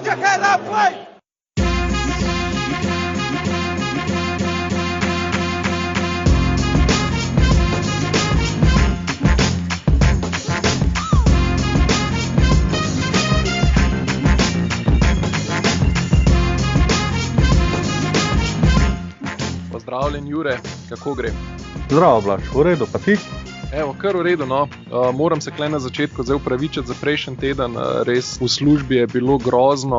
Put your head up, play! Pozdravljen, Jure, kako gre? Zdravo, Blaž, v redu, pa ti? Evo, kar v redu, no. Moram se kle na začetku zdaj upravičiti za prejšnji teden, res v službi je bilo grozno,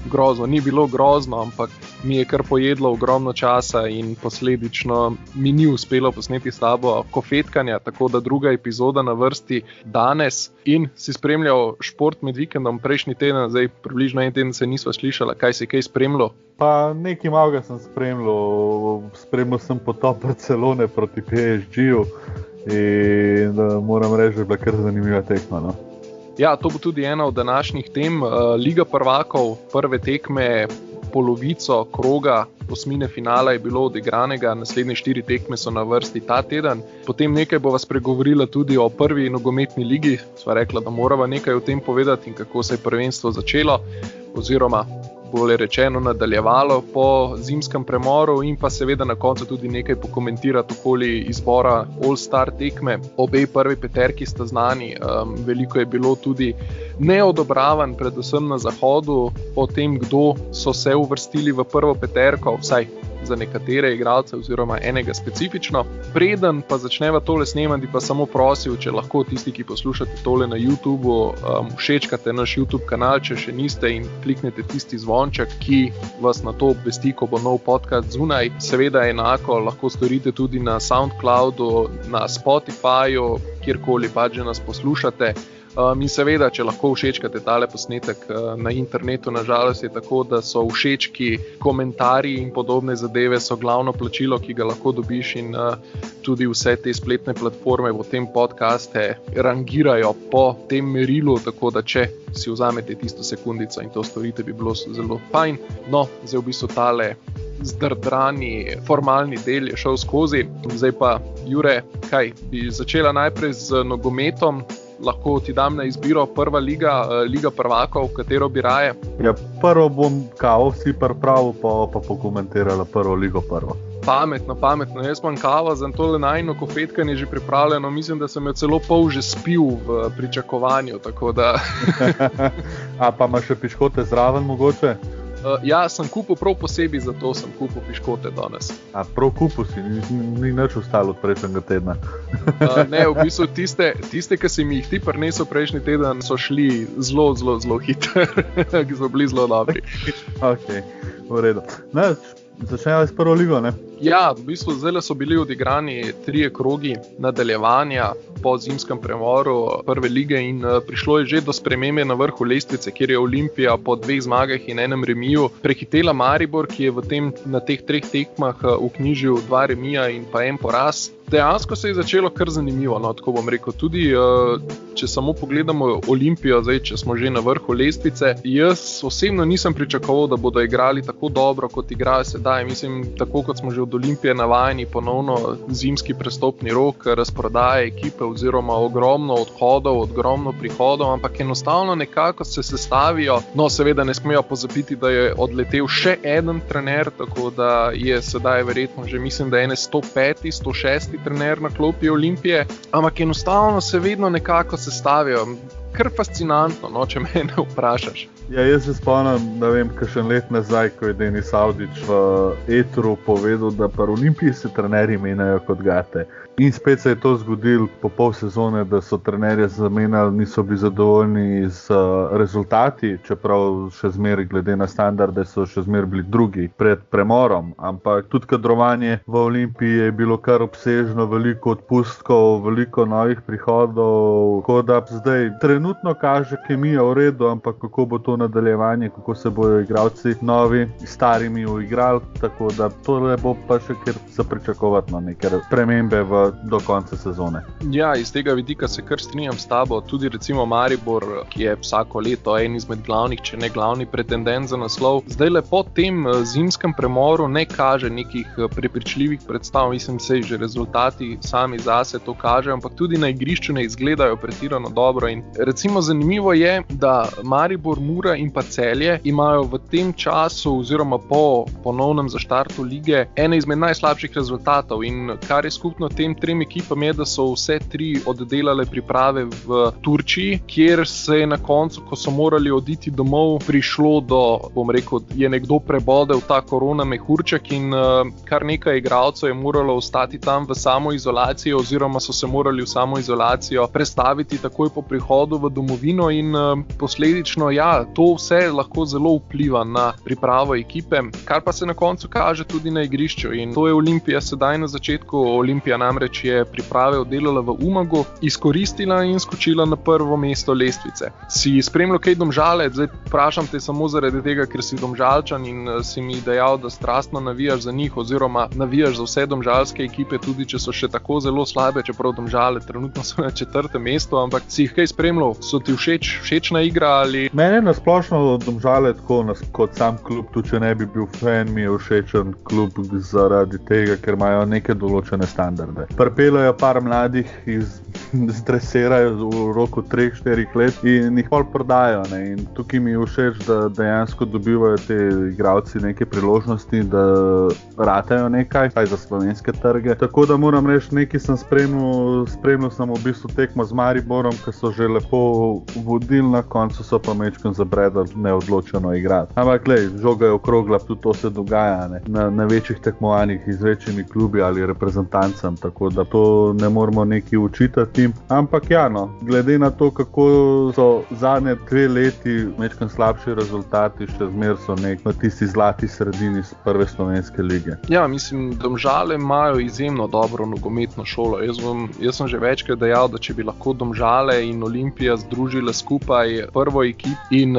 grozno, ni bilo grozno, ampak mi je kar pojedlo ogromno časa in posledično mi ni uspelo posneti s tabo kofetkanja, tako da druga epizoda na vrsti danes in si spremljal šport med vikendom prejšnji teden, zdaj približno en teden se nisva slišala, kaj si kaj spremljal? Pa nekaj malega sem spremljal sem potop Barcelone proti PSG-ju in moram reči, da je bila kar zanimiva tekma, no. Ja, to bo tudi ena od današnjih tem. Liga prvakov, prve tekme, polovico kroga osmine finala je bilo odigranega, naslednje 4 tekme so na vrsti ta teden. Potem nekaj bova spregovorila tudi o prvi nogometni ligi, sva rekla, da morava nekaj o tem povedati in kako se je prvenstvo začelo, oziroma bolje rečeno nadaljevalo po zimskem premoru in pa seveda na koncu tudi nekaj pokomentirati okoli izbora All-Star tekme. Obe prvi peterki sta znani, veliko je bilo tudi neodobravan, predvsem na zahodu, o tem, kdo so se uvrstili v prvo peterko, vsaj za nekatere igralce oziroma enega specifično. Preden pa začneva tole snemati, pa samo prosil, če lahko tisti, ki poslušate tole na YouTubeu, všečkate naš YouTube kanal, če še niste, in kliknete tisti zvonček, ki vas na to obvesti, ko bo nov podcast zunaj. Seveda enako lahko storite tudi na SoundCloudu, na Spotifyju, kjerkoli pač že nas poslušate. In seveda, če lahko všečkate tale posnetek na internetu, nažalost je tako, da so všečki, komentarji in podobne zadeve so glavno plačilo, ki ga lahko dobiš, in tudi vse te spletne platforme v tem podcaste rangirajo po tem merilu, tako da če si vzamete tisto sekundico in to storite, bi bilo zelo fajn. No, zdaj v bistvu tale zdrdrani formalni del je šel skozi. Zdaj pa, Jure, kaj, bi začela najprej z nogometom? Lahko ti dam na izbiro prva liga prvakov, katero bi raje? Ja, prvo bom kavo si pripravil, pa pokomentirala prvo ligo prvo. Pametno. Jaz imam kavo, za tole najino kofetkanje že pripravljeno. Mislim, da sem jo celo pol že spil v pričakovanju, tako da... A pa imaš še piškote zraven mogoče? Ja, sem kupil prav posebej, zato sem kupil piškote danes. A prav kupil si, ni nič ostalo od prejšnjega tedna. Ne, v bistvu tiste, ki si mi jih ti prinesel prejšnji teden, so šli zelo hitro, ki so bili zelo dobri. Ok, v redu. Ne, začnemo s prvo ligo, ne? Ja, v bistvu zdaj so bili odigrani 3 krogi nadaljevanja po zimskem premoru prve lige in prišlo je že do spremembe na vrhu lestvice, kjer je Olimpija po 2 zmagah in 1 remiju prehitela Maribor, ki je na teh 3 tekmah vknjižil 2 remija in pa 1 poraz. Dejansko se je začelo kar zanimivo, no, tako bom rekel. Tudi, če samo pogledamo Olimpijo, zdaj, če smo že na vrhu lestvice, jaz osebno nisem pričakoval, da bodo igrali tako dobro, kot igrajo sedaj. Mislim, tako kot smo že od Olimpije navajeni, ponovno zimski prestopni rok, razprodaje ekipe oziroma ogromno odhodov, ogromno prihodov, ampak enostavno nekako se sestavijo. No, seveda ne smejo pozabiti, da je odletel še en trener, tako da je sedaj verjetno že, mislim, da je 105., 106. trener na klopi Olimpije, ampak enostavno se vedno nekako sestavijo. Kar fascinantno, no, če mene vprašaš. Ja, jaz se spomnim, da vem, kakšen let nazaj, ko je Denis Avdić v etru povedal, da pa Olimpiji se trenerji menjajo kot gate. In spet se je to zgodilo po pol sezone, da so trenerje zamenjali, niso bili zadovoljni z rezultati, čeprav še zmeraj glede na standarde so še zmeraj bili drugi pred premorom. Ampak tudi kadrovanje v Olimpiji je bilo kar obsežno, veliko odpustkov, veliko novih prihodov, tako da zdaj trenutno kaže kemija v redu, ampak kako bo to nadaljevanje, kako se bojo igralci novi, starimi uigrali, tako da tole bo pa še kar za pričakovati, no, neke spremembe do konca sezone. Ja, iz tega vidika se kar strinjam s tabo. Tudi recimo Maribor, ki je vsako leto en izmed glavnih, če ne glavni pretendent za naslov, zdaj le po tem zimskem premoru ne kaže nekih prepričljivih predstav. Mislim, se že rezultati sami zase to kažejo, ampak tudi na igrišču ne izgledajo pretirano dobro in recimo zanimivo je, da Maribor, Mura in pa Celje imajo v tem času oziroma po ponovnem zaštartu lige ene izmed najslabših rezultatov in kar je skupno tem trem ekipam je, da so vse tri oddelale priprave v Turčiji, kjer se je na koncu, ko so morali oditi domov, prišlo do, bom rekel, je nekdo prebodel ta korona mehurček in kar nekaj igralcev je moralo ostati tam v samoizolaciji oziroma so se morali v samoizolacijo prestaviti takoj po prihodu v domovino in posledično, ja, to vse lahko zelo vpliva na pripravo ekipe, kar pa se na koncu kaže tudi na igrišču in to je Olimpija sedaj na začetku. Olimpija namreč je priprave oddelala v Umagu, izkoristila in skočila na prvo mesto lestvice. Si spremljal kaj Domžale? Zdaj vprašam te samo zaradi tega, ker si Domžalčan in si mi dejal, da strastno navijaš za njih oziroma navijaš za vse domžalske ekipe, tudi če so še tako zelo slabe, čeprav Domžale trenutno so na 4. mestu, ampak si jih kaj spremljal? So ti všečna igra ali? Meni je nasplošno Domžale tako kot sam klub, tudi če ne bi bil fan, mi je všečen klub zaradi tega, ker imajo neke določene standarde. Pripeljejo par mladih zdresirajo v roku 3-4 let in jih pol prodajo. Ne? In tukaj mi je všeč, da dejansko dobivajo te igralci neke priložnosti, da ratajo nekaj, kaj za slovenske trge. Tako da moram reči, nekaj sem spremljal sem v bistvu tekmo z Mariborom, ki so že lepo vodili, na koncu so pa mečkam zabredali neodločeno igrati. Ampak glej, žoga je okrogla, tudi to se dogaja, ne? Na večjih tekmovanjih z večjimi klubi ali reprezentancem, tako da to ne moramo neki učitati. Ampak ja, no, glede na to, kako so zadnje 2 leti mečkam slabši rezultati, še zmer so na tisti zlati sredini z prve slovenske lige. Ja, mislim, Domžale imajo izjemno dobro nogometno šolo. Jaz sem že večkrat dejal, da če bi lahko Domžale in Olimpija združile skupaj prvo ekip in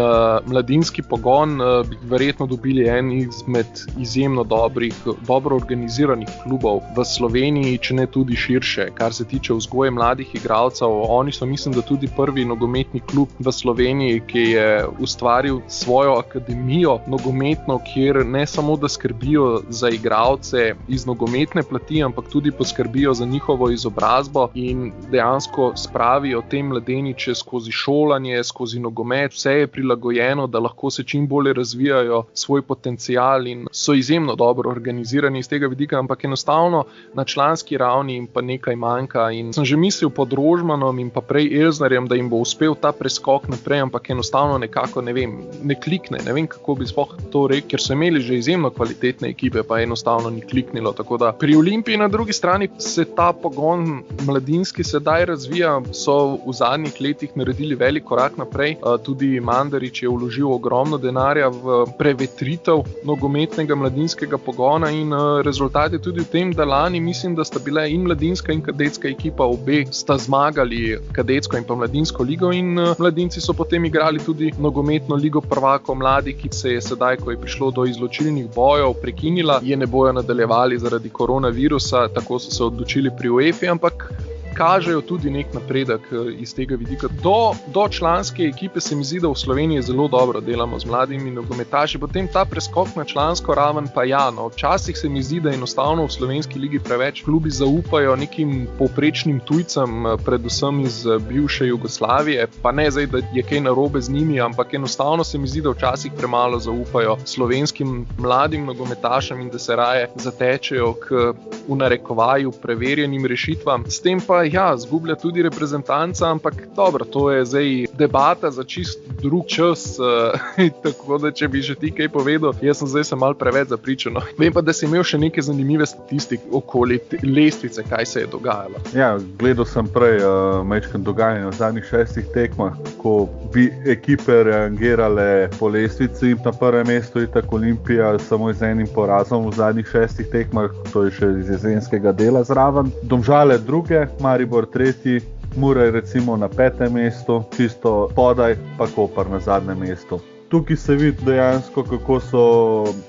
mladinski pogon, bi verjetno dobili en izmed izjemno dobro organiziranih klubov v Sloveniji, če ne tudi širše. Kar se tiče vzgoje mladih igralcev, oni so, mislim, da tudi prvi nogometni klub v Sloveniji, ki je ustvaril svojo akademijo nogometno, kjer ne samo, da skrbijo za igralce iz nogometne plati, ampak tudi poskrbijo za njihovo izobrazbo in dejansko spravijo te mladeniče skozi šolanje, skozi nogomet, vse je prilagojeno, da lahko se čim bolje razvijajo svoj potencial in so izjemno dobro organizirani iz tega vidika, ampak enostavno na članski ravni jim pa nekaj manjka in sem že mislil pod Rožmanom in pa prej Elznarjem, da jim bo uspel ta preskok naprej, ampak enostavno nekako, ne vem, ne klikne, ne vem kako bi sploh to rekel, ker so imeli že izjemno kvalitetne ekipe, pa enostavno ni kliknilo, tako da pri Olimpiji na drugi strani se ta pogon mladinski sedaj razvija, so v zadnjih letih naredili velik korak naprej, tudi Mandarić je vložil ogromno denarja v prevetritev nogometnega mladinskega pogona in rezultat je tudi v tem, da lani mislim, da sta bile in mladinska in kadetska ekipa, obe sta zmagali kadetsko in pa mladinsko ligo in mladinci so potem igrali tudi nogometno ligo prvakov mladih, ki se je sedaj, ko je prišlo do izločilnih bojev, prekinila, je ne bojo nadaljevali zaradi koronavirusa, tako so se odločili pri UEFA, ampak kažejo tudi nek napredek iz tega vidika. Do članske ekipe se mi zdi, da v Sloveniji zelo dobro delamo z mladimi nogometaši, potem ta preskok na člansko raven pa ja, no, včasih se mi zdi, da enostavno v slovenski ligi preveč klubi zaupajo nekim povprečnim tujcem, predvsem iz bivše Jugoslavije, pa ne zdaj, da je kaj narobe z njimi, ampak enostavno se mi zdi, da včasih premalo zaupajo slovenskim mladim nogometašem in da se raje zatečejo k v narekovaju preverjenim rešitvam. S tem pa ja, zgublja tudi reprezentanca, ampak dobro, to je zdaj debata za čist drug čas, tako da če bi že ti kaj povedal, jaz sem zdaj se malo preveč zapričan. Vem pa, da si imel še neke zanimive statistike okoli lestvice, kaj se je dogajalo. Ja, gledal sem prej majčkeno dogajanje v zadnjih 6 tekmah, ko bi ekipe reagirale po lestvici in na prvem mestu je tako Olimpija samo z enim porazom v zadnjih 6 tekmah, to je še iz jesenskega dela zraven. Domžale druge, Maribor 3, Mura je recimo na 5. mestu, čisto podaj, pa Koper na zadnjem mestu. tukaj se vidi dejansko, kako so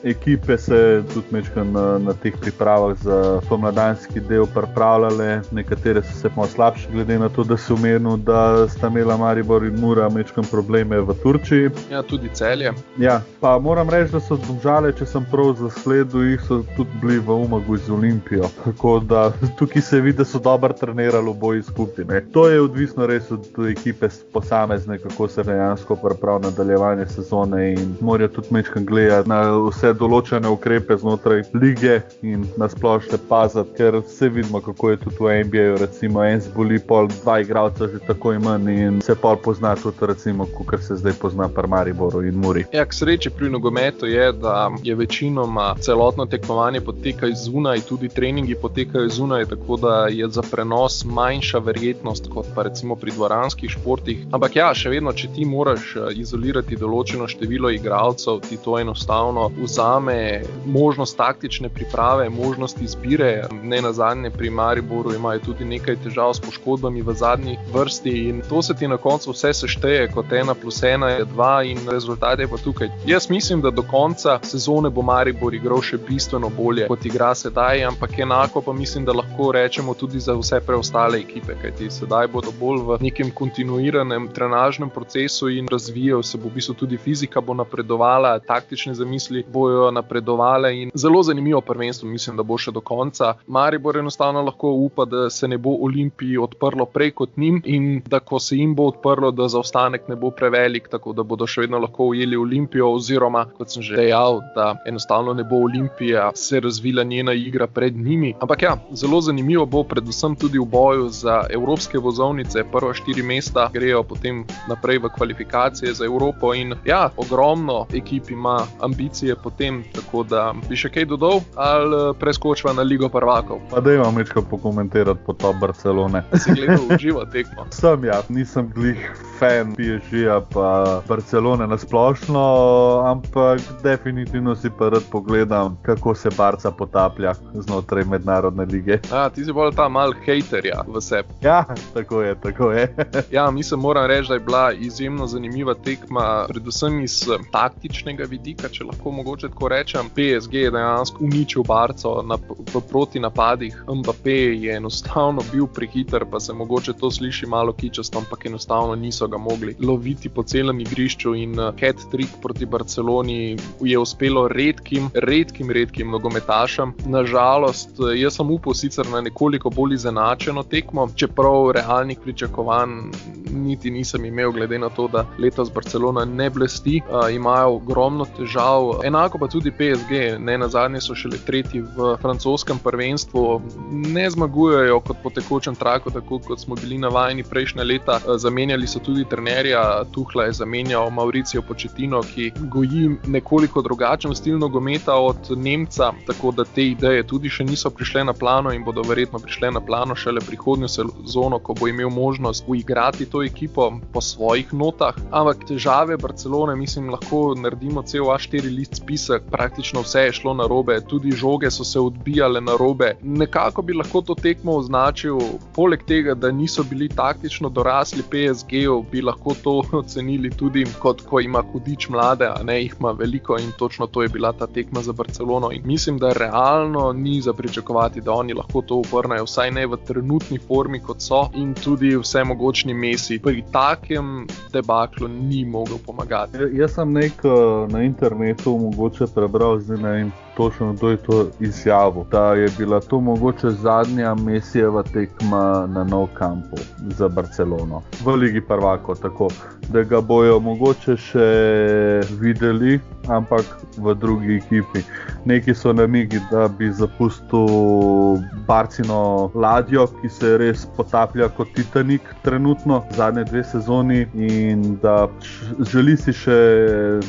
ekipe se tudi mečkaj na teh pripravah za pomladanski del pripravljale. Nekatere so se malo slabše, glede na to, da si omenil, da sta imela Maribor in Mura mečkaj probleme v Turčiji. Ja, tudi Celje. Ja, pa moram reči, da so Domžale, če sem prav zasledil, jih so tudi bili v Umagu z Olimpijo. Tako da tukaj se vidi, da so dobro trenirali oboji skupaj, ne. To je odvisno res od ekipe posamezne, kako se dejansko pripravi nadaljevanje sezone in morajo tudi mečkaj gledati na vse določene ukrepe znotraj lige in na splošno paziti, ker se vidimo, kako je tudi v NBA-ju, recimo en zboli pol, 2 igralca že tako imen in se pol pozna tudi recimo, kakor se zdaj pozna pri Mariboru in Muri. Ja, k sreči pri nogometu je, da je večinoma celotno tekmovanje poteka zunaj, tudi treningi potekajo zunaj, tako da je za prenos manjša verjetnost kot pa recimo pri dvoranskih športih. Ampak ja, še vedno, če ti moraš izolirati določeno število igralcev, ti to enostavno vzame možnost taktične priprave, možnost izbire. Ne nazadnje pri Mariboru imajo tudi nekaj težav s poškodbami v zadnji vrsti in to se ti na koncu vse sešteje kot 1+1 je 2 in rezultat je pa tukaj. Jaz mislim, da do konca sezone bo Maribor igral še bistveno bolje, kot igra sedaj, ampak enako pa mislim, da lahko rečemo tudi za vse preostale ekipe, kajti sedaj bodo bolj v nekem kontinuiranem trenažnem procesu in razvijal se bo v bistvu tudi fizika bo napredovala, taktične zamisli bojo napredovale in zelo zanimivo prvenstvo mislim, da bo še do konca. Maribor enostavno lahko upa, da se ne bo Olimpiji odprlo prej kot njim in da ko se jim bo odprlo, da zaostanek ne bo prevelik, tako da bodo še vedno lahko ujeli Olimpijo oziroma, kot sem že dejal, da enostavno ne bo Olimpija se razvila njena igra pred njimi. Ampak ja, zelo zanimivo bo predvsem tudi v boju za evropske vozovnice, prva 4 mesta grejo potem naprej v kvalifikacije za Evropo in ja, ogromno ekip ima ambicije potem, tako da bi še kaj dodal ali preskočiva na Ligo prvakov. Pa dajmo mečkaj pokomentirati po to Barcelone. Si gledal v živo tekmo? Sem ja, nisem glih fan PSG-ja pa Barcelone nasplošno, ampak definitivno si pa rad pogledam, kako se Barca potaplja znotraj mednarodne lige. Ti si bolj ta mal hejterja v sebi. Ja, tako je. Ja, mislim, moram reči, da je bila izjemno zanimiva tekma, predvsem iz taktičnega vidika, če lahko mogoče tako rečem. PSG je dejansko uničil Barco v protinapadih. Mbappé je enostavno bil prehiter, pa se mogoče to sliši malo kičasto, ampak enostavno niso ga mogli loviti po celem igrišču in hat-trick proti Barceloni je uspelo redkim nogometašem. Nažalost, jaz sem upal sicer na nekoliko bolj izenačeno tekmo, čeprav realnih pričakovanj niti nisem imel, glede na to, da letos Barcelona ne blesti, imajo ogromno težav, enako pa tudi PSG, ne nazadnje so šele 3. v francoskem prvenstvu, ne zmagujejo kot po tekočem traku, tako kot smo bili navajeni prejšnja leta, zamenjali so tudi trenerja, Tuchla je zamenjal Mauricio Pochettino, ki goji nekoliko drugačen stil nogometa od Nemca, tako da te ideje tudi še niso prišle na plano in bodo verjetno prišle na plano šele prihodnjo sezono, ko bo imel možnost uigrati to ekipo po svojih notah. Ampak težave Barcelone, mislim, lahko naredimo cel A4 list spisek, praktično vse je šlo narobe, tudi žoge so se odbijale narobe. Nekako bi lahko to tekmo označil, poleg tega, da niso bili taktično dorasli PSG-u, bi lahko to ocenili tudi kot ko ima hudič mlade, a ne jih ima veliko in točno to je bila ta tekma za Barcelono in mislim, da realno ni za pričakovati, da oni lahko to obrnejo, vsaj ne v trenutni formi kot so in tudi vse mogočni Messi pri takem debaklu ni mogel pomagati. Jaz sem na internetu mogoče prebral, zdaj ne vem točno, kdo je to izjavil, da je bila to mogoče zadnja Messijeva tekma na Nou Campu za Barcelono v Ligi prvakov, tako da ga bojo mogoče še videli, ampak v drugi ekipi. Neki so namigi, da bi zapustil Barcino ladjo, ki se res potaplja kot Titanik trenutno, zadnje 2 sezoni in da želi si še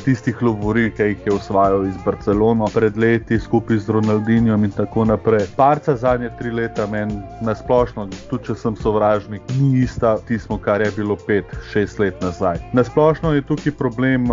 tistih lovorij, ki jih je osvajal iz Barcelono pred leti skupaj z Ronaldinhom in tako naprej. Barca zadnje 3 leta meni nasplošno, tudi če sem sovražnik, ni ista tismo, kar je bilo 5-6 let nazaj. Nasplošno je tukaj problem,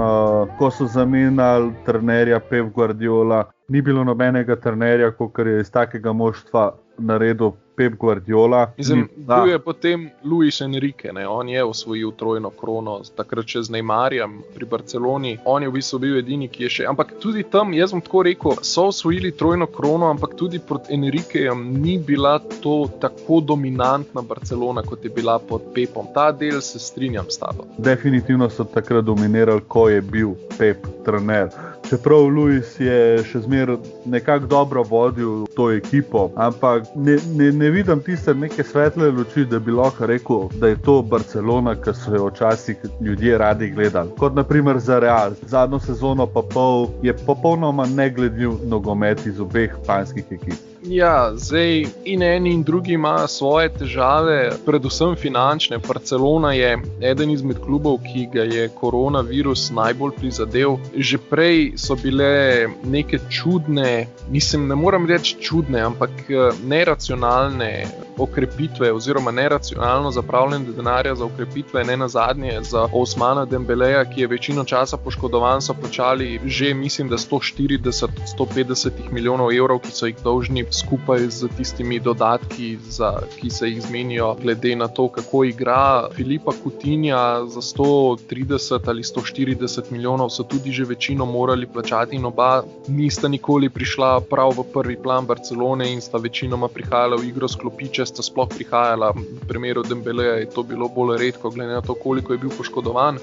ko so zamenjali trenerja Pep Guardiola, ni bilo nobenega trenerja, kot je iz takega moštva naredil Pep Guardiola. Bil je potem Luis Enrique, on je osvojil trojno krono, takrat še z Neymarjem pri Barceloni. On je v bistvu bil edini, ki je še. Ampak tudi tam, jaz bom tako rekel, so osvojili trojno krono, ampak tudi pod Enriquejem ni bila to tako dominantna Barcelona, kot je bila pod Pepom. Ta del se strinjam s tabo. Definitivno so takrat dominirali, ko je bil Pep trener. Čeprav Luis je še zmeraj nekako dobro vodil to ekipo, ampak ne vidim tiste neke svetle luči, da bi lahko rekel, da je to Barcelona, ki so jo včasih ljudje radi gledali. Kot naprimer za Real. Zadnjo sezono pa pol je popolnoma negledljiv nogomet iz obeh španskih ekip. Ja, zdaj in eni in drugi imajo svoje težave, predvsem finančne. Barcelona je eden izmed klubov, ki ga je koronavirus najbolj prizadel. Že prej so bile neke čudne, ne moram reči čudne, ampak neracionalne okrepitve oziroma neracionalno zapravljanje denarja za okrepitve, ne nazadnje za Ousmana Dembeleja, ki je večino časa poškodovan, so plačali že, mislim, da 140-150 milijonov evrov, ki so jih dolžni skupaj z tistimi dodatki, ki se jih zmenijo glede na to, kako igra. Filipa Coutinha za 130 ali 140 milijonov so tudi že večino morali plačati in oba nista nikoli prišla prav v prvi plan Barcelone in sta večinoma prihajala v igro s klopiče, sta sploh prihajala. V primeru Dembeleja je to bilo bolj redko, glede na to, koliko je bil poškodovan.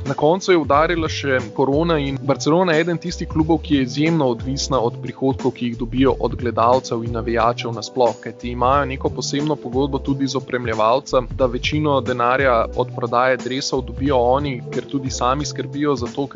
Na koncu je udarila še korona in Barcelona je eden tistih klubov, ki je izjemno odvisna od prihodkov, ki jih dobijo od gledalcev in navijačev nasploh, kajti imajo neko posebno pogodbo tudi z opremljevalcem, da večino denarja od prodaje dresov dobijo oni, ker tudi sami skrbijo za to,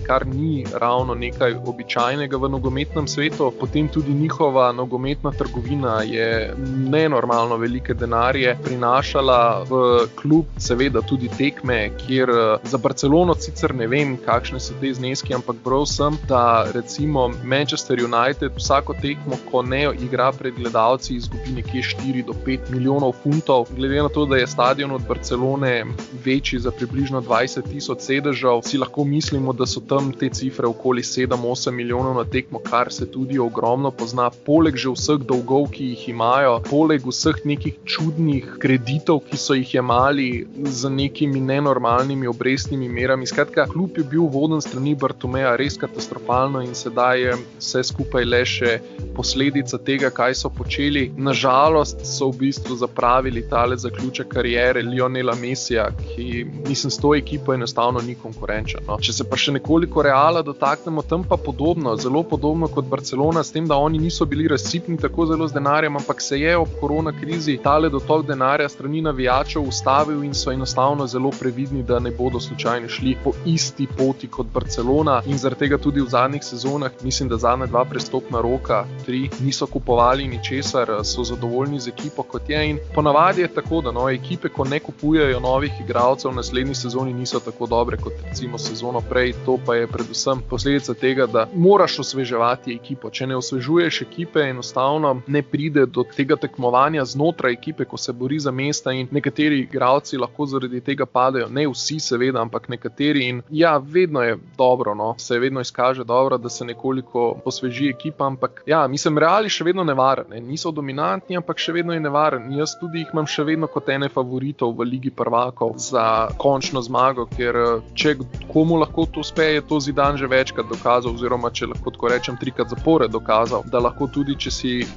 kar ni ravno nekaj običajnega v nogometnem svetu. Potem tudi njihova nogometna trgovina je nenormalno velike denarje prinašala v klub, seveda tudi tekme, kjer za Barcelona sicer ne vem, kakšne so te zneski, ampak bral sem, da recimo Manchester United vsako tekmo, ko ne igra pred gledalci, izgubi nekje 4 do 5 milijonov funtov. Glede na to, da je stadion od Barcelone večji za približno 20,000 sedežev, si lahko mislimo, da so tam te cifre okoli 7-8 milijonov na tekmo, kar se tudi ogromno pozna. Poleg že vseh dolgov, ki jih imajo, poleg vseh nekih čudnih kreditov, ki so jih jemali z nekimi nenormalnimi obrestnimi merami. Skratka, klub je bil voden strani Bartomeja res katastrofalno in sedaj je vse skupaj le še posledica tega, kaj so počeli. Nažalost so v bistvu zapravili tale zaključek kariere Lionela Messija, ki mislim s to ekipo enostavno ni konkurenčen. No. Če se pa še nekoliko Reala dotaknemo, tam pa podobno, zelo podobno kot Barcelona, s tem, da oni niso bili razsipni tako zelo z denarjem, ampak se je ob korona krizi tale dotok denarja strani navijačev ustavil in so enostavno zelo previdni, da ne bodo slučajno šli po isti poti kot Barcelona in zaradi tega tudi v zadnjih sezonah, mislim, da zadnja 2 prestopna roka, 3, niso kupovali ničesar, so zadovoljni z ekipo kot je in ponavadi je tako, da ekipe, ko ne kupujejo novih igralcev v naslednji sezoni, niso tako dobre kot recimo sezono prej. To pa je predvsem posledica tega, da moraš osveževati ekipo. Če ne osvežuješ ekipe, enostavno ne pride do tega tekmovanja znotraj ekipe, ko se bori za mesta in nekateri igralci lahko zaradi tega padejo. Ne vsi seveda, ampak nekateri in ja, vedno je dobro, se vedno izkaže dobro, da se nekoliko osveži ekipa, ampak ja, mislim, Real je še vedno nevaren, niso dominantni, ampak še vedno je nevaren. Jaz tudi jih imam še vedno kot ene favoritov v Ligi prvakov za končno zmago, ker če komu lahko to uspe, je to Zidane že večkrat dokazal, oziroma če lahko tako rečem 3-krat zapored dokazal, da lahko tudi, če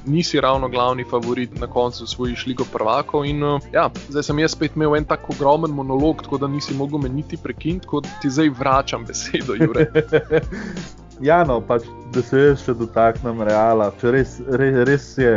nisi ravno glavni favorit, na koncu osvojiš Ligo prvakov in ja, zdaj sem jaz spet imel en tak ogromen monolog, tako da nisi mogel me niti prekiniti, kot ti zdaj vračam besedo, Jure. Ja, no, pač, da se jaz še dotaknem Reala. Res je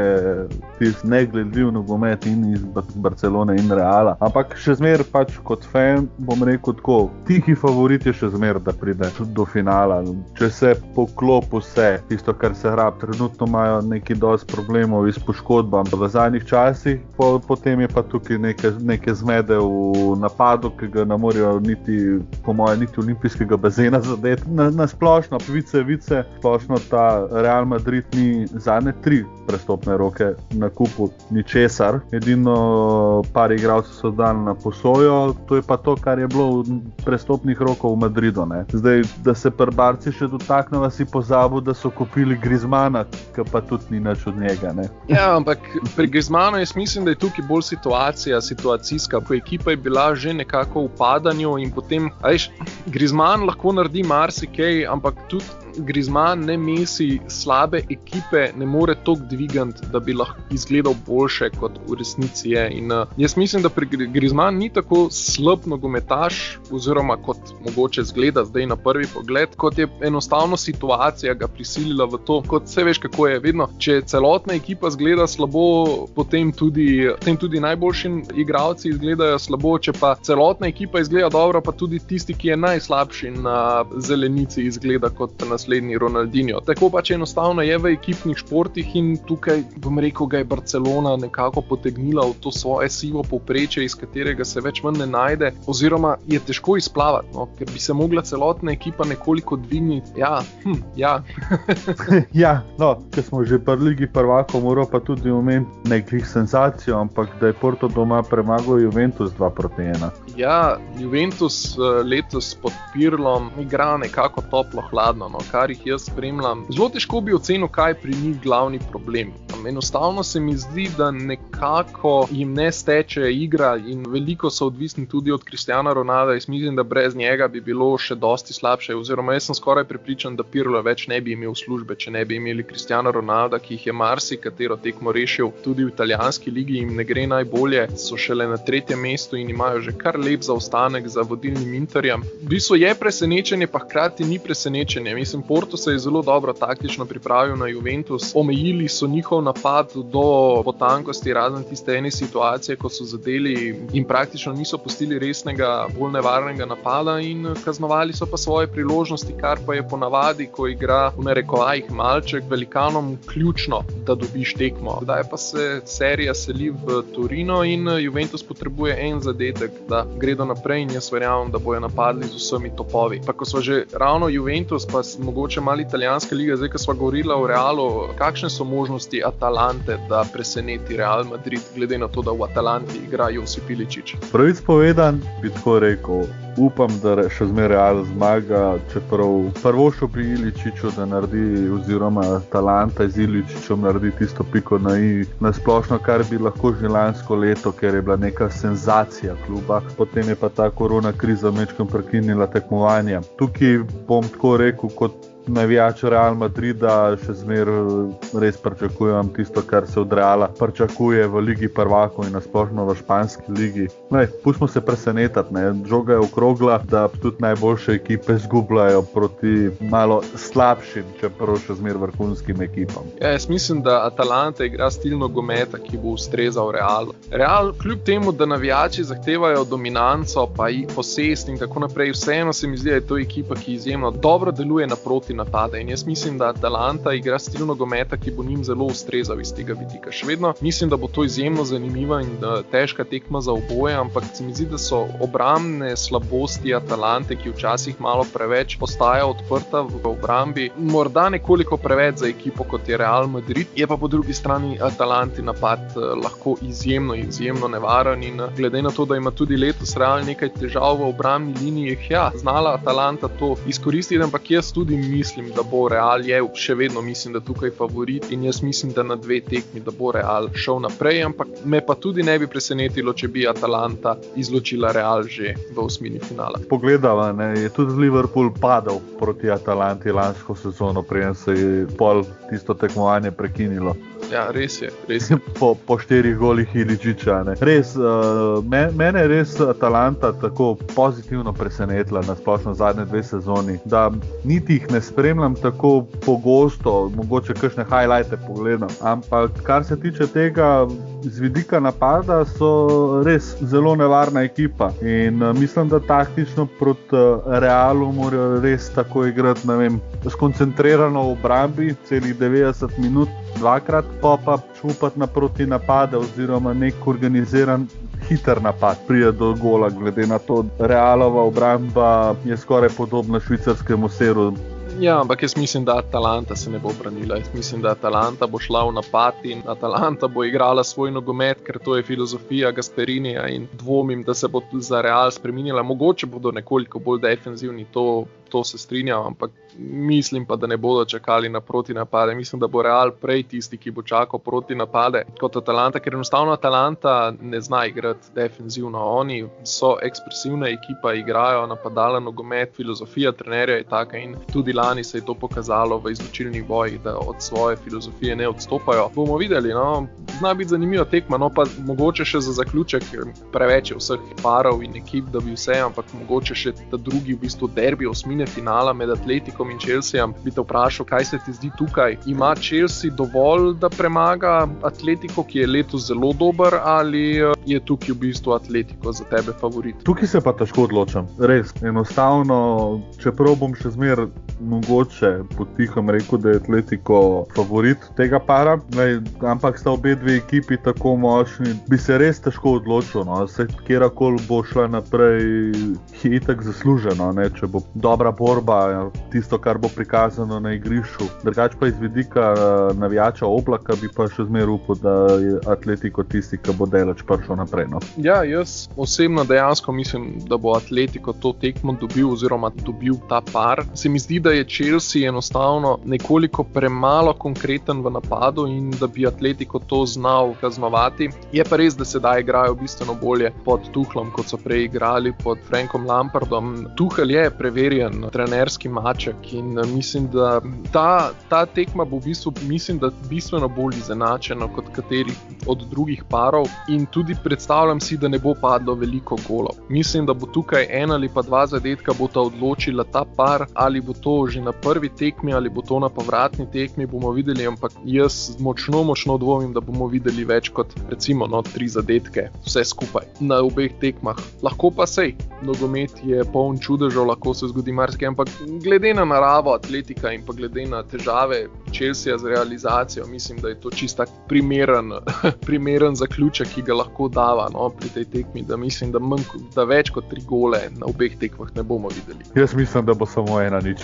tisti negledljiv nogomet in iz Barcelone in Reala. Ampak še zmer pač kot fan bom rekel tako, tihi favorit je še zmer, da pride do finala. Če se poklop vse, tisto, kar se hrab, trenutno imajo neki dosti problemov s poškodbami v zadnjih časih, potem je pa tukaj neke zmede v napadu, ki ga ne morejo niti, po moje, niti olimpijskega bazena zadeti. Na splošno, vice, splošno ta Real Madrid ni zadnje 3 prestopne roke na kupu ničesar, edino par igralcev so dali na posojo, to je pa to, kar je bilo v prestopnih rokov v Madridu, ne. Zdaj, da se pri Barci še dotakneva, si pozabil, da so kupili Griezmana, ki pa tudi ni nič od njega, ne. Ja, ampak pri Griezmanu jaz mislim, da je tukaj bolj situacijska, ko ekipa je bila že nekako v padanju in potem, veš, Griezmann lahko naredi marsikaj, ampak tudi Griezmann, ne Messi, slabe ekipe ne more toliko dvigant, da bi lahko izgledal boljše, kot v resnici je. In jaz mislim, da pri Griezmann ni tako slab nogometaš, oziroma kot mogoče zgleda zdaj na prvi pogled, kot je enostavno situacija ga prisilila v to, kot vse veš, kako je vedno. Če celotna ekipa zgleda slabo, potem tudi najboljši igralci izgledajo slabo, če pa celotna ekipa izgleda dobro, pa tudi tisti, ki je najslabši na zelenici, izgleda kot naslednji Ronaldinho. Tako pač enostavno je v ekipnih športih in tukaj, bom rekel, ga je Barcelona nekako potegnila v to svoje sivo povprečje, iz katerega se več manj ne najde, oziroma je težko izplavati, no, ker bi se mogla celotna ekipa nekoliko dvigniti. Ja. Ja, no, če smo že pri Ligi prvakov, moral pa tudi omeniti nekih senzacijo, ampak da je Porto doma premagal Juventus 2-1. Ja, Juventus letos pod Pirlom igra nekako toplo-hladno, no, kar jih jaz spremljam. Zelo težko bi ocenil, kaj je pri njih glavni problem. Enostavno se mi zdi, da nekako jim ne steče igra in veliko so odvisni tudi od Cristiana Ronalda. Jaz mislim, da brez njega bi bilo še dosti slabše, oziroma jaz sem skoraj prepričan, da Pirlo več ne bi imel službe, če ne bi imeli Cristiana Ronalda, ki jih je marsikatero tekmo rešil. Tudi v italijanski ligi jim ne gre najbolje, so šele na 3. mestu in imajo že kar lep zaostanek za vodilnim Interjem. V bistvu je presenečenje, pa hkrati ni presenečenje. Mislim, Porto se je zelo dobro taktično pripravil na Juventus. Omejili so njihov napad do potankosti, razen tiste ene situacije, ko so zadeli in praktično niso pustili resnega, bolj nevarnega napada in kaznovali so pa svoje priložnosti, kar pa je ponavadi, ko igra v narekovajih malček, velikanom ključno, da dobiš tekmo. Zdaj pa se serija seli v Torino in Juventus potrebuje en zadetek, da gredo naprej in jaz verjamem, da bojo napadli z vsemi topovi. Pa ko smo že ravno Juventus, pa mogoče malo italijanska liga, zdaj ko smo govorili o Realu, kakšne so možnosti Atalante, da preseneti Real Madrid, glede na to, da v Atalanti igra Josip Iličić? Pravic povedan, bi tako rekel, upam, da še zmeraj Real zmaga, čeprav prvošel pri Iličiću, da naredi, oziroma Atalanta z Iličićem naredi tisto piko na i, na splošno, kar bi lahko že lansko leto, ker je bila neka senzacija kluba, potem je pa ta korona kriza mečkam prekinila tekmovanja. Tukaj bom tako rekel, kot navijač Real Madrida, še zmeraj res pričakujem tisto, kar se od Reala pričakuje v Ligi prvakov in nasplošno v španski ligi. Pustimo se presenetati, ne. Žoga je okrogla, da tudi najboljše ekipe zgubljajo proti malo slabšim, čeprav še zmeraj vrhunskim ekipam. Ja, jaz mislim, da Atalanta igra stil nogometa, ki bo ustrezal Realu. Real, kljub temu, da navijači zahtevajo dominanco, pa i posest in tako naprej, vseeno se mi zdi, da je to ekipa, ki izjemno dobro deluje naproti napade in jaz mislim, da Atalanta igra stil nogometa, ki bo njim zelo ustrezal iz tega vidika. Še vedno mislim, da bo to izjemno zanimiva in težka tekma za oboje, ampak se mi zdi, da so obrambne slabosti Atalante, ki včasih malo preveč postaja odprta v obrambi, morda nekoliko preveč za ekipo, kot je Real Madrid, je pa po drugi strani Atalanti napad lahko izjemno nevaren in glede na to, da ima tudi letos Real nekaj težav v obrambni liniji, ja, znala Atalanta to izkoristiti, ampak jaz tudi mislim, da bo Real še vedno mislim, da tukaj favorit in jaz mislim, da na 2 tekmi, da bo Real šel naprej, ampak me pa tudi ne bi presenetilo, če bi Atalanta izločila Real že v osmini finala. Pogledava, ne, je tudi Liverpool padal proti Atalanti lansko sezono, preden se je pol tisto tekmovanje prekinilo. Ja, res je. Po 4 golih Iličića, ne. Res, mene je res Atalanta tako pozitivno presenetila na splošno zadnje 2 sezoni, da niti jih ne spremljam tako pogosto, mogoče kakšne highlighte pogledam, ampak kar se tiče tega z vidika napada, so res zelo nevarna ekipa in mislim, da taktično proti Realu morajo res tako igrati, ne vem, skoncentrirano v obrambi celih 90 minut, 2-krat, pa čupati naproti napade oziroma nek organiziran hiter napad pride do gola, glede na to, Realova obramba je skoraj podobna švicarskemu seru. Ja, ampak jaz mislim, da Atalanta se ne bo branila. Jaz mislim, da Atalanta bo šla v napad in Atalanta bo igrala svoj nogomet, ker to je filozofija Gasperinija in dvomim, da se bo za Real spremenila. Mogoče bodo nekoliko bolj defenzivni, to se strinjam, ampak mislim pa, da ne bodo čakali na protinapade. Mislim, da bo Real prej tisti, ki bo čakal protinapade kot Atalanta, ker enostavno Atalanta ne zna igrati defenzivno. Oni so ekspresivna ekipa, igrajo napadalen nogomet, filozofija trenerja je taka in tudi lani se je to pokazalo v izločilnih bojih, da od svoje filozofije ne odstopajo. Bomo videli, no, zna biti zanimiva tekma, no pa mogoče še za zaključek, preveč je vseh parov in ekip, da bi vse, ampak mogoče še ta drugi v bistvu derbi osmine finala med Atletikom in Chelseajem. Bi te vprašal, kaj se ti zdi tukaj? Ima Chelsea dovolj, da premaga Atletico, ki je letos zelo dober, ali je tukaj v bistvu Atletico za tebe favorit? Tukaj se pa težko odločam. Res, enostavno, čeprav bom še zmer mogoče potihom rekel, da je Atletico favorit tega para, ampak sta obe dve ekipi tako močni, bi se res težko odločil, no. Se kjerakoli bo šla naprej, je itak zasluženo, ne? Če bo dobra borba, tisto, kar bo prikazano na igrišču. Drugače pa iz vidika navijača Oblaka bi pa še zmer upal, da je Atletico tisti, ki bo daleč prišel naprej, no. Ja, jaz osebno dejansko mislim, da bo Atletico to tekmo dobil oziroma dobil ta par. Se mi zdi, da je Chelsea enostavno nekoliko premalo konkreten v napadu in da bi Atletico to znal kaznovati. Je pa res, da sedaj igrajo bistveno bolje pod Tuchlom, kot so prej igrali pod Frankom Lampardom. Tuchel je preverjen trenerski maček in mislim, da ta tekma bo v bistvu, mislim, da bistveno bolj izenačena kot kateri od drugih parov in tudi predstavljam si, da ne bo padlo veliko golov. Mislim, da bo tukaj en ali pa dva zadetka bota odločila ta par, ali bo to že na prvi tekmi ali bo to na povratni tekmi, bomo videli, ampak jaz močno dvomim, da bomo videli več kot recimo 3 zadetke vse skupaj na obeh tekmah. Lahko pa sej, nogomet je poln čudežev, lahko se zgodi marsikaj, ampak glede na naravo Atletika in pa glede na težave Chelsea z realizacijo, mislim, da je to čisto primeren zaključek, ki ga lahko dava, no, pri tej tekmi, da mislim, da več kot 3 gole na obeh tekmah ne bomo videli. Jaz mislim, da bo samo 1-0.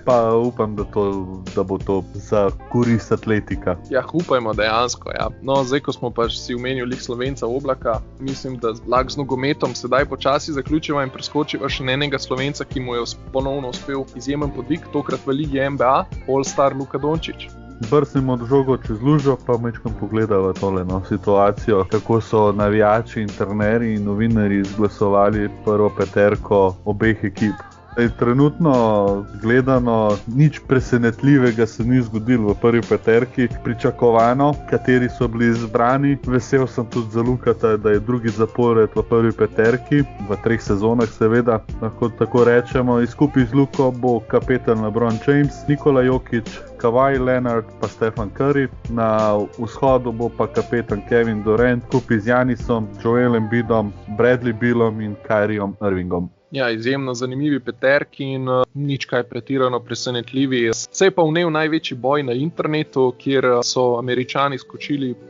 Pa upam, da bo to za korist Atletika. Ja, upajmo dejansko, ja. No, zdaj, ko smo pa si omenili Slovenca Oblaka, mislim, da lahko z nogometom sedaj počasi zaključiva in preskočiva še enega Slovenca, ki mu je ponovno uspel izjemen podvig, tokrat v ligi NBA, All-Star Luka Dončić. Brznimo žogo čez lužo, pa mečkam pogledava tole situacijo, kako so navijači in trenerji in novinarji izglasovali prvo peterko obeh ekip. Trenutno gledano nič presenetljivega se ni zgodilo v prvi peterki, pričakovano, kateri so bili izbrani. Vesel sem tudi za Lukata, da je drugi zapored v prvi peterki, v 3 sezonah seveda, lahko tako rečemo. Skupaj z Luko bo kapetan LeBron James, Nikola Jokić, Kawhi Leonard pa Stephen Curry, na vzhodu bo pa kapetan Kevin Durant, skupaj z Giannisom, Joelom Embidom, Bradley Bealom in Kyriom Irvingom. Ja, izjemno zanimivi peterki in nič kaj pretirano presenetljivi. Se je pa vnel največji boj na internetu, kjer so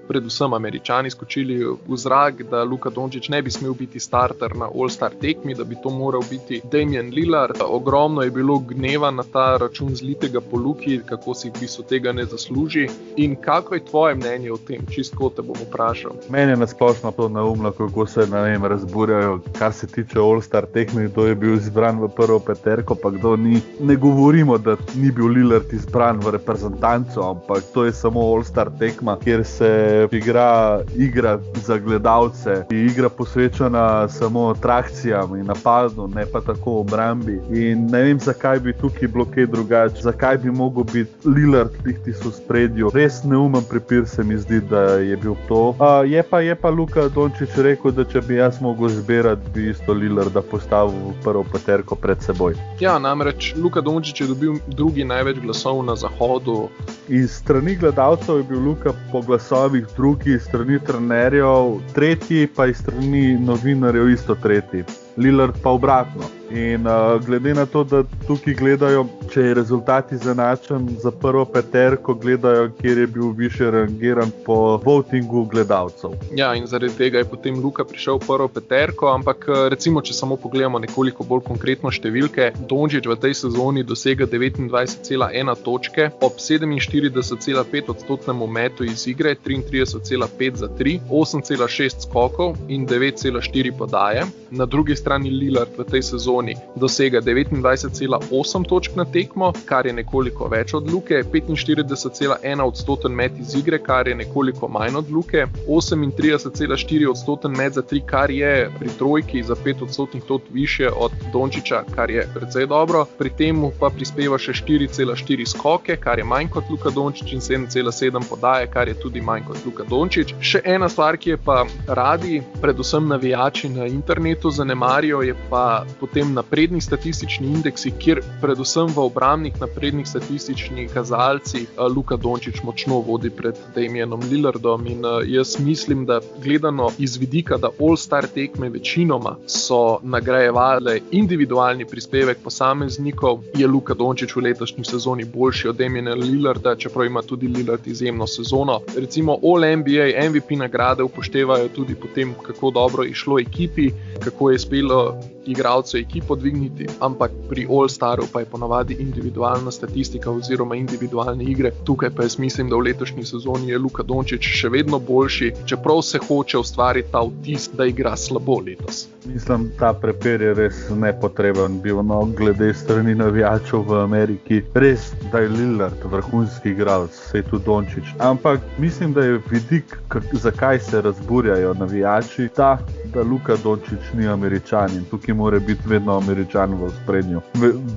predvsem Američani skočili v zrak, da Luka Dončić ne bi smel biti starter na All-Star tekmi, da bi to moral biti Damian Lillard. Ogromno je bilo gneva na ta račun zlitega po Luki, kako si v bistvu tega ne zasluži. In kako je tvoje mnenje o tem? Čistko te bom vprašal. Meni je nasplošno to neumno, kako se razburjajo, kar se tiče All-Star tekmi. Kdo je bil izbran v prvo peterko, pa kdo ni. Ne govorimo, da ni bil Lillard izbran v reprezentanco, ampak to je samo All-Star tekma, kjer se igra za gledalce, igra posvečena samo atrakcijam in napadu, ne pa tako obrambi. In ne vem, zakaj bi tukaj bilo kaj drugače, zakaj bi mogel biti Lillard tihti v spredju. Res neumen prepir se mi zdi, da je bil to. Je pa Luka Dončić rekel, da če bi jaz mogel zbirati, bi isto Lillarda postavil v prvo peterko pred seboj. Ja, namreč Luka Dončić je dobil drugi največ glasov na zahodu. Iz strani gledalcev je bil Luka po glasovih drugi, strani trenerjev tretji, pa iz strani novinarjev isto tretji. Lillard pa obratno. In glede na to, da tukaj gledajo, če je rezultat izenačen za prvo peterko, gledajo, kjer je bil više rangiran po votingu gledalcev. Ja, in zaradi tega je potem Luka prišel v prvo peterko, ampak recimo, če samo pogledamo nekoliko bolj konkretno številke, Dončić v tej sezoni dosega 29,1 točke ob 47,5% metu iz igre, 33,5 za 3, 8,6 skokov in 9,4 podaje. Na drugi strani Lillard v tej sezoni dosega 29,8 točk na tekmo, kar je nekoliko več od Luke, 45,1% met iz igre, kar je nekoliko manj od Luke, 38,4% met za 3, kar je pri trojki za 5% točk više od Dončića, kar je precej dobro. Pri tem pa prispeva še 4,4 skoke, kar je manj kot Luka Dončić, in 7,7 podaje, kar je tudi manj kot Luka Dončić. Še ena stvar, ki je pa radi, predvsem navijači na internetu zanemarijo, je pa potem napredni statistični indeksi, kjer predvsem v obrambnih naprednih statističnih kazalcih Luka Dončić močno vodi pred Damienom Lillardom, in jaz mislim, da gledano iz vidika, da All-Star tekme večinoma so nagrajevale individualni prispevek posameznikov, je Luka Dončić v letošnji sezoni boljši od Damiena Lillarda, čeprav ima tudi Lillard izjemno sezono. Recimo All-NBA MVP nagrade upoštevajo tudi potem, kako dobro je šlo ekipi, kako je uspelo igralcev ekipo dvigniti, ampak pri All-Staru pa je ponavadi individualna statistika oziroma individualne igre. Tukaj pa jaz mislim, da v letošnji sezoni je Luka Dončić še vedno boljši, čeprav se hoče ustvariti ta vtis, da igra slabo letos. Mislim, ta prepir je res nepotreben bil, glede strani navijačev v Ameriki. Res, da je Lillard vrhunski igralec, saj tudi Dončić. Ampak mislim, da je vidik, zakaj se razburjajo navijači, ta, da Luka Dončić ni Američan in tukaj mora biti vedno Američan v ospredju.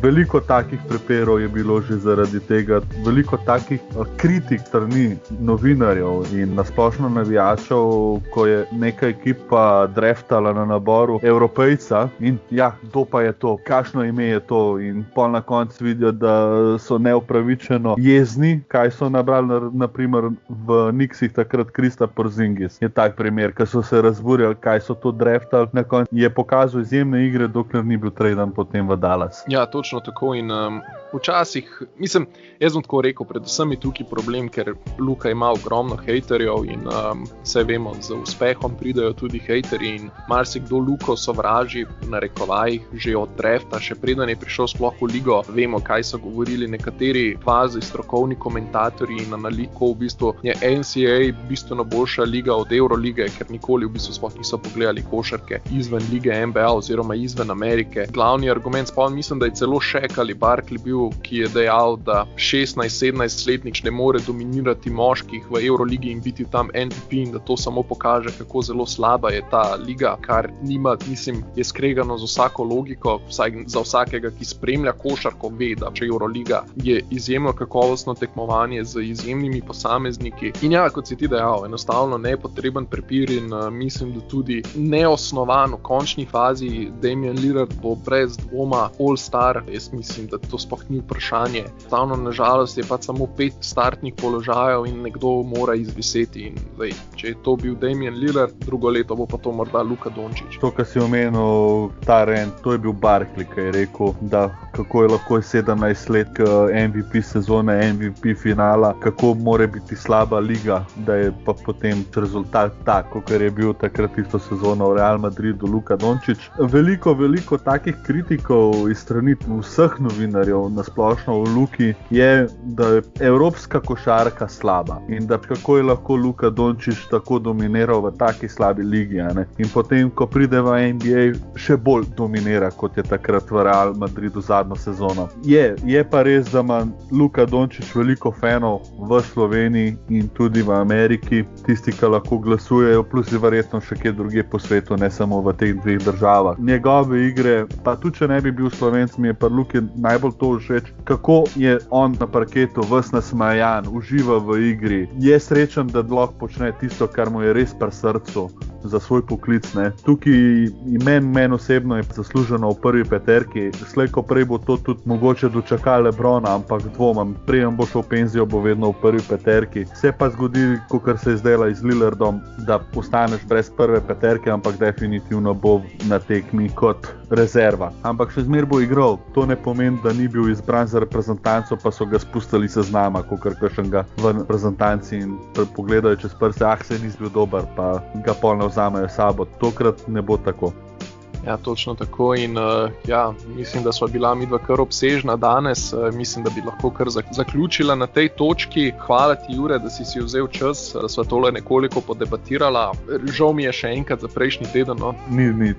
Veliko takih prepirov je bilo že zaradi tega, veliko takih kritik strani novinarjev in nasplošno navijačev, ko je neka ekipa draftala na naboru Evropejca in ja, kdo pa je to, kakšno ime je to, in pol na koncu vidijo, da so neupravičeno jezni, kaj so nabrali, naprimer v Knicksih takrat Kristaps Porzingis. Je tak primer, ko so se razburjali, kaj so to draftali, na koncu je pokazal izjemne igre, dokler ni bil traden potem v Dallas. Ja, točno tako, in včasih, mislim, jaz bom tako rekel, predvsem je tukaj problem, ker Luka ima ogromno hejterjev in vse vemo, z uspehom pridajo tudi hejterji in marsikdo Luko sovraži, narekovajih, že od drafta, še preden je prišel sploh v ligo. Vemo, kaj so govorili nekateri fazi strokovni komentatorji in analitiko, v bistvu je NCAA bistveno boljša liga od Eurolige, ker nikoli v bistvu sploh niso pogledali košarke izven lige NBA oziroma izven Amerike. Glavni argument, mislim, da je celo Shaq ali Barkley bil, ki je dejal, da 16-17-letnik ne more dominirati moških v Euroligi in biti tam MVP, in da to samo pokaže, kako zelo slaba je ta liga, kar nima, mislim, je skregano z vsako logiko, vsaj za vsakega, ki spremlja košarko, ve, da če Euroliga je izjemno kakovostno tekmovanje z izjemnimi posamezniki. In ja, kot si ti dejal, enostavno nepotreben prepir in mislim, da tudi neosnovan v končni fazi. Damian Lillard bo brez dvoma All-Star, jaz mislim, da to sploh ni vprašanje. Stavno nažalost je pa samo 5 startnih položajev in nekdo mora izviseti, in zdaj, če je to bil Damian Lillard, drugo leto bo pa to morda Luka Dončić. To, kar si omenil, ta rent, to je bil Barkley, ki je rekel, da kako je lahko 17 let MVP sezone, MVP finala, kako more biti slaba liga, da je pa potem rezultat tak, ker je bil takrat isto sezono v Real Madridu Luka Dončić. Veliko takih kritikov iz strani vseh novinarjev nasplošno v Luki je, da je evropska košarka slaba in da kako je lahko Luka Dončić tako dominiral v taki slabi ligi, ne? In potem, ko pride v NBA, še bolj dominira, kot je takrat v Real Madridu zadnjo sezono. Je pa res, da ima Luka Dončić veliko fanov v Sloveniji in tudi v Ameriki, tisti, ki lahko glasujejo, plus je verjetno še kje drugje po svetu, ne samo v teh dveh državah. Njegove igre, pa tudi če ne bi bil Slovenc, mi je pa Luki najbolj to všeč, kako je on na parketu ves nasmejan, uživa v igri, je srečen, da lahko počne tisto, kar mu je res pri srcu. za svoj poklic. Ne. Tukaj meni osebno je zasluženo v prvi peterki. Slej ko prej bo to tudi mogoče dočakal LeBrona, ampak dvomam, prej bo šel v penzijo, bo vedno v prvi peterki. Se pa zgodi, kot se je zdela z Lillardom, da postaneš brez prve peterke, ampak definitivno bo na tekmi kot rezerva. Ampak še zmer bo igral. To ne pomeni, da ni bil izbran za reprezentanco, pa so ga spustili seznama, kakor kakšnega v reprezentanci in pogledajo čez prste, se nisi bil dober, pa ga pol ne vzamejo sabo. Tokrat ne bo tako. Ja, točno tako in mislim, da sva bila midva kar obsežna danes, mislim, da bi lahko kar zaključila na tej točki. Hvala ti, Jure, da si vzel čas, sva tole nekoliko podebatirala. Žal mi je še enkrat za prejšnji teden, no.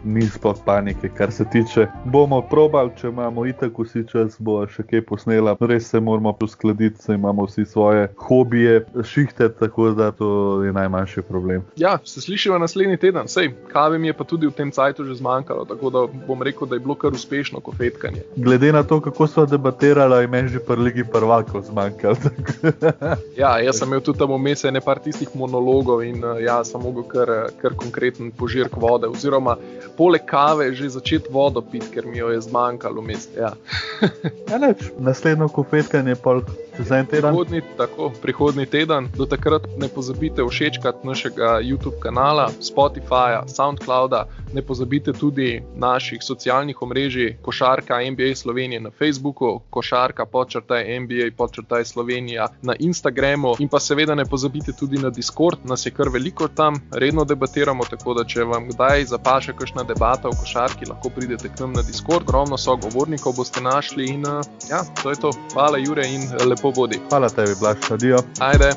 Ni sploh panike, kar se tiče. Bomo probali, če imamo itak vsi čas, bo še kaj posnela. Res se moramo uskladiti, saj imamo vsi svoje hobije, šihte, tako da to je najmanjši problem. Ja, se slišiva naslednji teden. Sej, kave mi je pa tudi v tem cajtu že zmanjkalo. Tako da bom rekel, da je bilo kar uspešno kofetkanje. Glede na to, kako sva debatirala, je meni že pri Ligi prvakov zmanjkalo. Ja, jaz sem imel tudi tam vmes par tistih monologov in sem mogel kar konkreten požirk vode, oziroma poleg kave že začeti vodo piti, ker mi jo je zmanjkalo vmes. Ja. Ja, neč, naslednjo kofetkanje pol čez en teden. Prihodnji teden. Do takrat ne pozabite všečkati našega YouTube kanala, Spotifyja, Soundclouda, ne pozabite tudi naših socialnih omrežij Košarka NBA Slovenije na Facebooku, Košarka_NBA_Slovenija na Instagramu in pa seveda ne pozabite tudi na Discord, nas je kar veliko tam, redno debatiramo, tako da če vam kdaj zapaše kakšna debata o košarki, lahko pridete k nam na Discord, ogromno sogovornikov boste našli in to je to. Hvala, Jure, in lepo bodi. Hvala tebi, Blaž, adijo. Ajde.